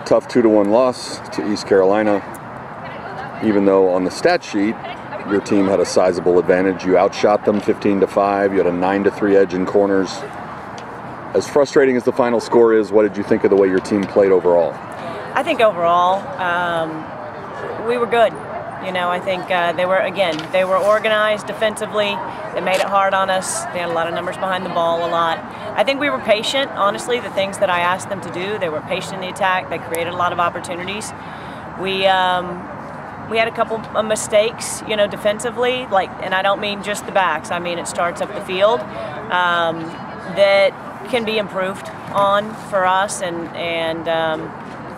Tough 2-1 loss to East Carolina. Even though on the stat sheet your team had a sizable advantage, you outshot them 15-5. You had a 9-3 edge in corners. As frustrating as the final score is, what did you think of the way your team played overall? I think overall we were good. You know, I think they were organized defensively. They made it hard on us. They had a lot of numbers behind the ball a lot. I think we were patient, honestly, the things that I asked them to do. They were patient in the attack. They created a lot of opportunities. We had a couple of mistakes, you know, defensively, and I don't mean just the backs. I mean it starts up the field that can be improved on for us, and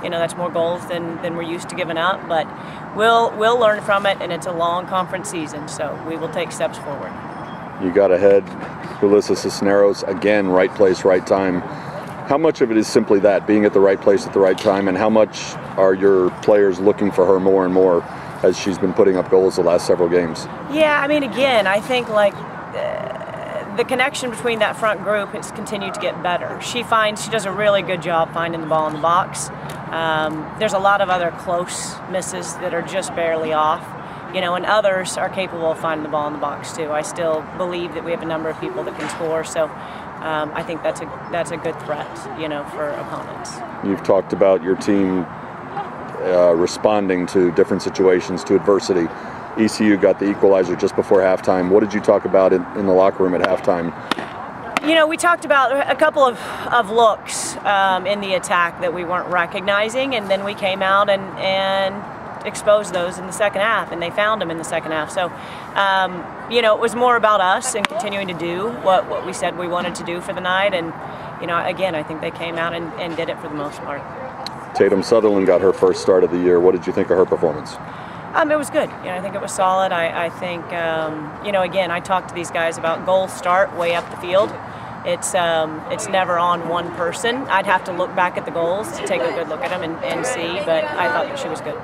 you know, that's more goals than we're used to giving up. But we'll learn from it, and it's a long conference season, so we will take steps forward. You got ahead, Ulyssa Cisneros, again, right place, right time. How much of it is simply that, being at the right place at the right time, and how much are your players looking for her more and more as she's been putting up goals the last several games? Yeah, I mean, again, I think the connection between that front group has continued to get better. She does a really good job finding the ball in the box. There's a lot of other close misses that are just barely off, you know, and others are capable of finding the ball in the box too. I still believe that we have a number of people that can score, so I think that's a good threat, you know, for opponents. You've talked about your team responding to different situations, to adversity. ECU got the equalizer just before halftime. What did you talk about in the locker room at halftime? You know, we talked about a couple of looks in the attack that we weren't recognizing, and then we came out and exposed those in the second half, and they found them in the second half. So, you know, it was more about us and continuing to do what we said we wanted to do for the night, and, you know, again, I think they came out and did it for the most part. Tatum Sutherland got her first start of the year. What did you think of her performance? It was good. You know, I think it was solid. I think, you know, again, I talked to these guys about goals start way up the field. It's never on one person. I'd have to look back at the goals to take a good look at them and see, but I thought that she was good.